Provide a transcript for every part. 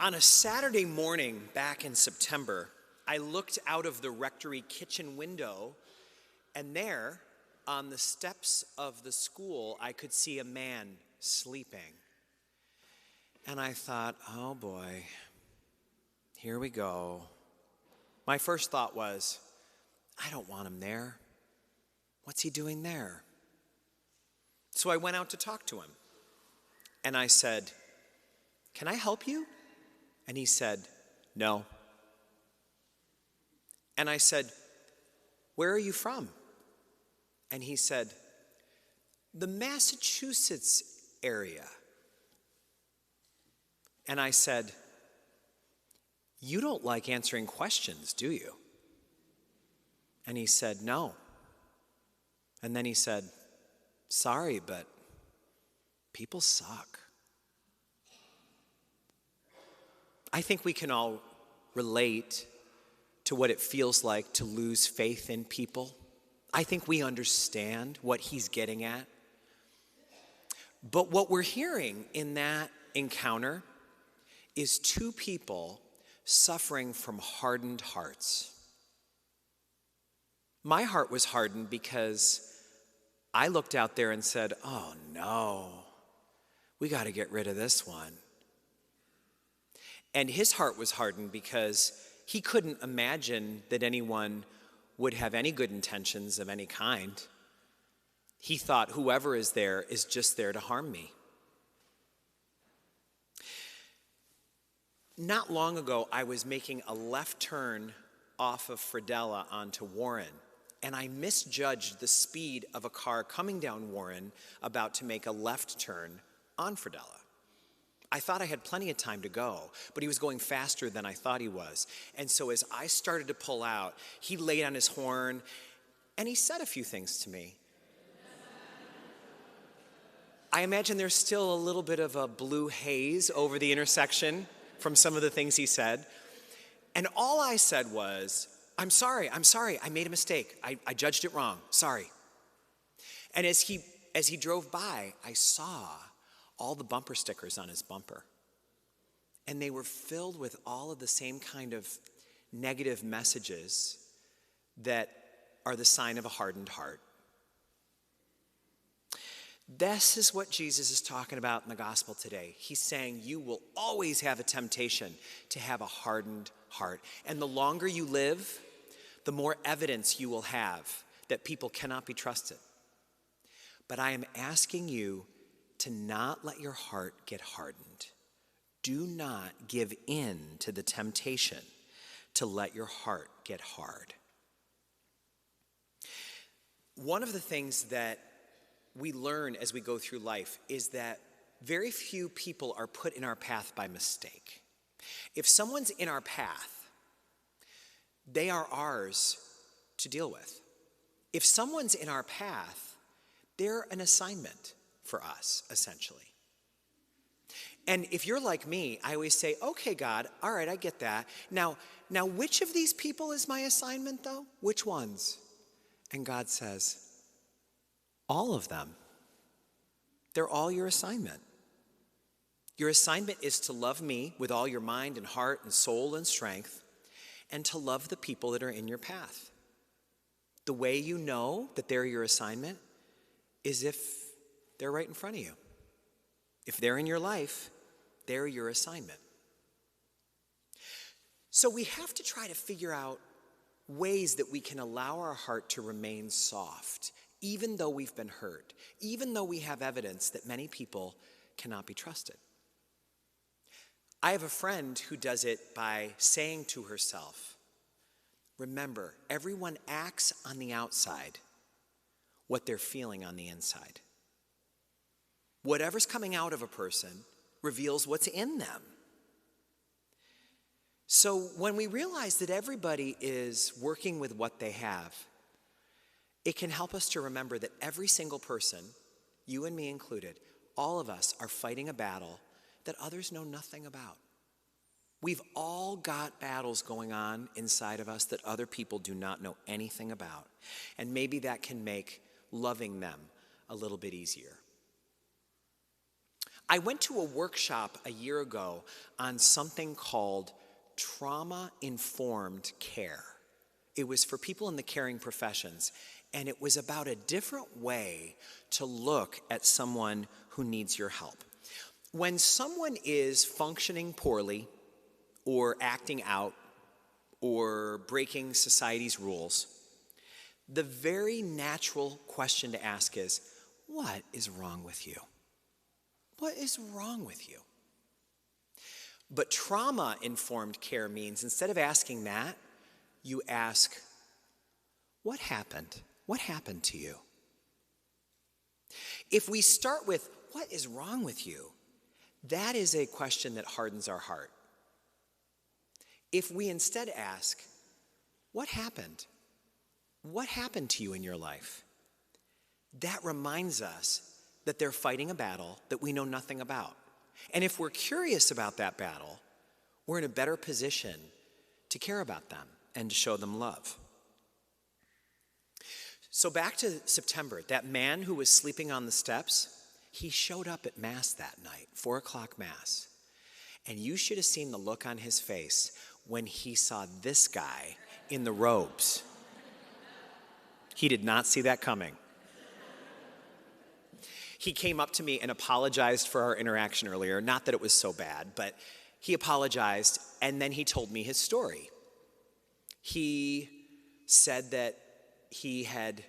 On a Saturday morning back in September, I looked out of the rectory kitchen window, and there, on the steps of the school, I could see a man sleeping. And I thought, oh boy, here we go. My first thought was, I don't want him there. What's he doing there? So I went out to talk to him. And I said, can I help you? And he said, no. And I said, where are you from? And he said, the Massachusetts area. And I said, you don't like answering questions, do you? And he said, no. And then he said, sorry, but people suck. I think we can all relate to what it feels like to lose faith in people. I think we understand what he's getting at. But what we're hearing in that encounter is two people suffering from hardened hearts. My heart was hardened because I looked out there and said, oh no, we got to get rid of this one. And his heart was hardened because he couldn't imagine that anyone would have any good intentions of any kind. He thought whoever is there is just there to harm me. Not long ago, I was making a left turn off of Fredella onto Warren, and I misjudged the speed of a car coming down Warren about to make a left turn on Fredella. I thought I had plenty of time to go, but he was going faster than I thought he was. And so as I started to pull out, he laid on his horn, and he said a few things to me. I imagine there's still a little bit of a blue haze over the intersection from some of the things he said. And all I said was, I'm sorry, I made a mistake. I judged it wrong, sorry. And as he drove by, I saw all the bumper stickers on his bumper. And they were filled with all of the same kind of negative messages that are the sign of a hardened heart. This is what Jesus is talking about in the gospel today. He's saying you will always have a temptation to have a hardened heart. And the longer you live, the more evidence you will have that people cannot be trusted. But I am asking you to not let your heart get hardened. Do not give in to the temptation to let your heart get hard. One of the things that we learn as we go through life is that very few people are put in our path by mistake. If someone's in our path, they are ours to deal with. If someone's in our path, they're an assignment for us, essentially. And if you're like me, I always say, okay, God, all right, I get that. Now, which of these people is my assignment, though? Which ones? And God says, all of them. They're all your assignment. Your assignment is to love me with all your mind and heart and soul and strength, and to love the people that are in your path. The way you know that they're your assignment is if they're right in front of you. If they're in your life, they're your assignment. So we have to try to figure out ways that we can allow our heart to remain soft, even though we've been hurt, even though we have evidence that many people cannot be trusted. I have a friend who does it by saying to herself, remember, everyone acts on the outside what they're feeling on the inside. Whatever's coming out of a person reveals what's in them. So when we realize that everybody is working with what they have, it can help us to remember that every single person, you and me included, all of us are fighting a battle that others know nothing about. We've all got battles going on inside of us that other people do not know anything about. And maybe that can make loving them a little bit easier. I went to a workshop a year ago on something called trauma-informed care. It was for people in the caring professions, and it was about a different way to look at someone who needs your help. When someone is functioning poorly or acting out or breaking society's rules, the very natural question to ask is, what is wrong with you? What is wrong with you? But trauma-informed care means instead of asking that, you ask, what happened? What happened to you? If we start with, what is wrong with you? That is a question that hardens our heart. If we instead ask, what happened? What happened to you in your life? That reminds us that they're fighting a battle that we know nothing about. And if we're curious about that battle, we're in a better position to care about them and to show them love. So back to September, that man who was sleeping on the steps, he showed up at Mass that night, 4 o'clock Mass. And you should have seen the look on his face when he saw this guy in the robes. He did not see that coming. He came up to me and apologized for our interaction earlier. Not that it was so bad, but he apologized, and then he told me his story. He said that he had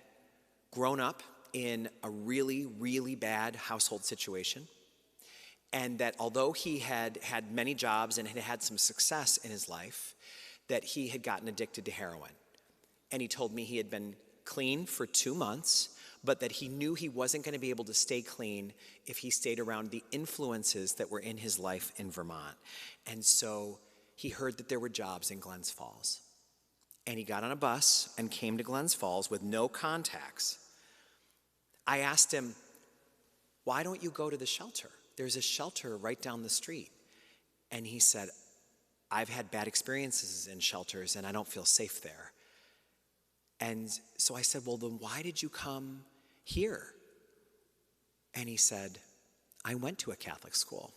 grown up in a really, really bad household situation, and that although he had had many jobs and had had some success in his life, that he had gotten addicted to heroin. And he told me he had been clean for 2 months, but that he knew he wasn't going to be able to stay clean if he stayed around the influences that were in his life in Vermont. And so he heard that there were jobs in Glens Falls. And he got on a bus and came to Glens Falls with no contacts. I asked him, why don't you go to the shelter? There's a shelter right down the street. And he said, I've had bad experiences in shelters and I don't feel safe there. And so I said, well, then why did you come here? And he said, I went to a Catholic school.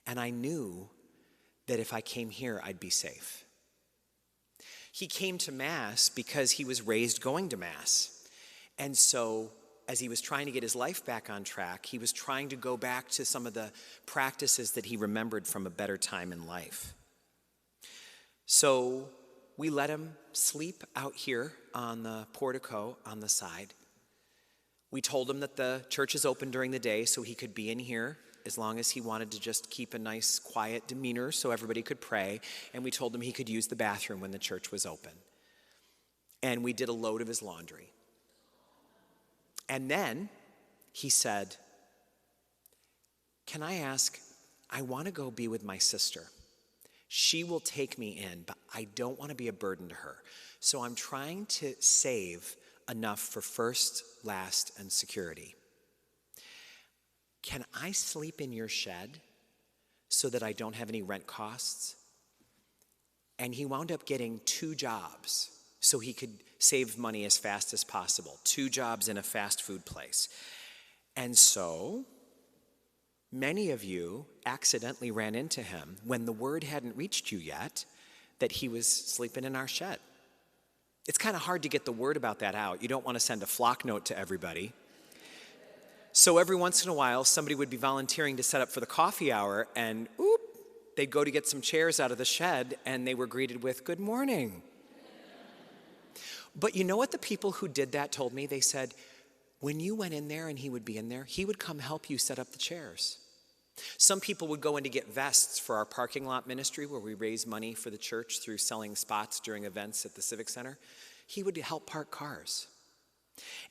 And I knew that if I came here, I'd be safe. He came to Mass because he was raised going to Mass. And so as he was trying to get his life back on track, he was trying to go back to some of the practices that he remembered from a better time in life. So we let him sleep out here on the portico on the side. We told him that the church is open during the day so he could be in here as long as he wanted to just keep a nice, quiet demeanor so everybody could pray. And we told him he could use the bathroom when the church was open. And we did a load of his laundry. And then he said, can I ask, I want to go be with my sister. She will take me in, but I don't want to be a burden to her. So I'm trying to save enough for first, last, and security. Can I sleep in your shed so that I don't have any rent costs? And he wound up getting 2 jobs so he could save money as fast as possible. 2 jobs in a fast food place. And so many of you accidentally ran into him when the word hadn't reached you yet that he was sleeping in our shed. It's kind of hard to get the word about that out. You don't want to send a flock note to everybody. So every once in a while, somebody would be volunteering to set up for the coffee hour, and they'd go to get some chairs out of the shed, and they were greeted with, good morning. But you know what the people who did that told me? They said, when you went in there and he would be in there, he would come help you set up the chairs. Some people would go in to get vests for our parking lot ministry where we raise money for the church through selling spots during events at the Civic Center. He would help park cars.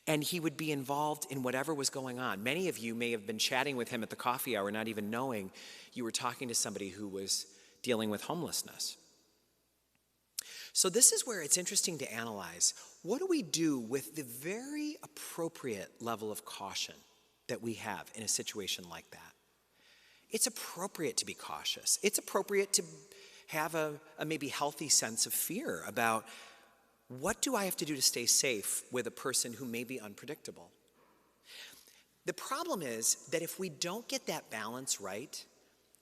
And he would be involved in whatever was going on. Many of you may have been chatting with him at the coffee hour, not even knowing you were talking to somebody who was dealing with homelessness. So this is where it's interesting to analyze, what do we do with the very appropriate level of caution that we have in a situation like that? It's appropriate to be cautious. It's appropriate to have a maybe healthy sense of fear about, what do I have to do to stay safe with a person who may be unpredictable? The problem is that if we don't get that balance right,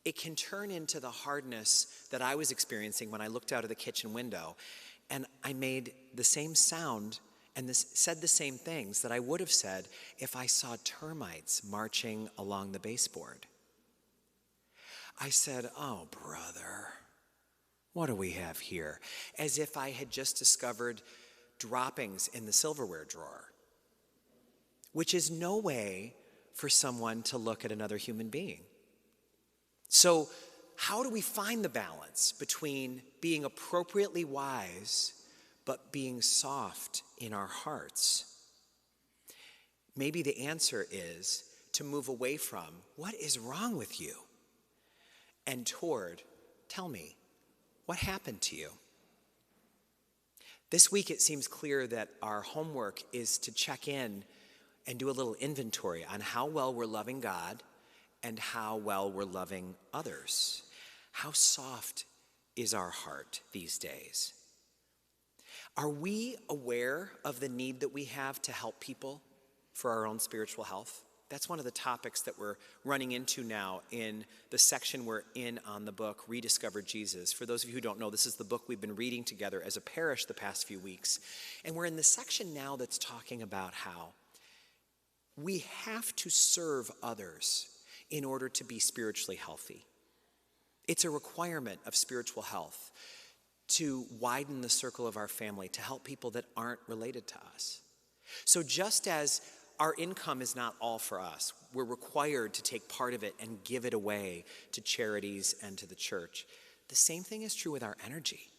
it can turn into the hardness that I was experiencing when I looked out of the kitchen window and I made the same sound and said the same things that I would have said if I saw termites marching along the baseboard. I said, "Oh, brother, what do we have here?" As if I had just discovered droppings in the silverware drawer, which is no way for someone to look at another human being. So, how do we find the balance between being appropriately wise but being soft in our hearts? Maybe the answer is to move away from, "What is wrong with you?" and toward, "Tell me, what happened to you?" This week it seems clear that our homework is to check in and do a little inventory on how well we're loving God and how well we're loving others. How soft is our heart these days? Are we aware of the need that we have to help people for our own spiritual health? That's one of the topics that we're running into now in the section we're in on the book, Rediscover Jesus. For those of you who don't know, this is the book we've been reading together as a parish the past few weeks. And we're in the section now that's talking about how we have to serve others in order to be spiritually healthy. It's a requirement of spiritual health to widen the circle of our family, to help people that aren't related to us. So just as our income is not all for us, we're required to take part of it and give it away to charities and to the church. The same thing is true with our energy.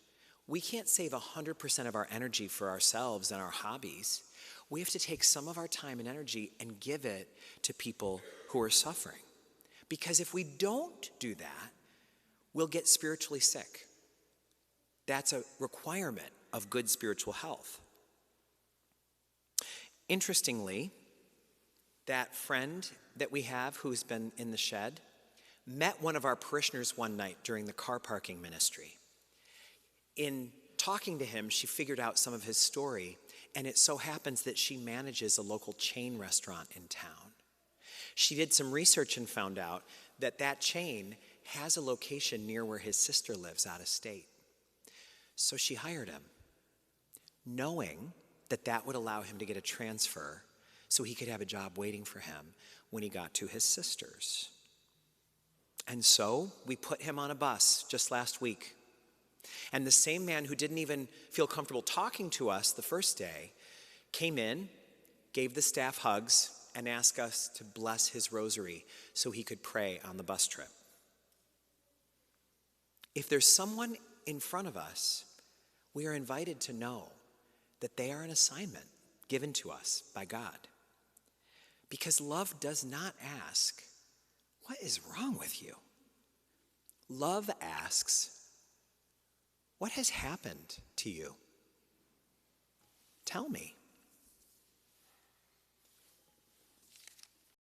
We can't save 100% of our energy for ourselves and our hobbies. We have to take some of our time and energy and give it to people who are suffering. Because if we don't do that, we'll get spiritually sick. That's a requirement of good spiritual health. Interestingly, that friend that we have who's been in the shed met one of our parishioners one night during the car parking ministry. In talking to him, she figured out some of his story, and it so happens that she manages a local chain restaurant in town. She did some research and found out that that chain has a location near where his sister lives out of state. So she hired him, knowing that that would allow him to get a transfer so he could have a job waiting for him when he got to his sister's. And so we put him on a bus just last week. And the same man who didn't even feel comfortable talking to us the first day came in, gave the staff hugs, and asked us to bless his rosary so he could pray on the bus trip. If there's someone in front of us, we are invited to know that they are an assignment given to us by God. Because love does not ask, "What is wrong with you?" Love asks, "What has happened to you? Tell me."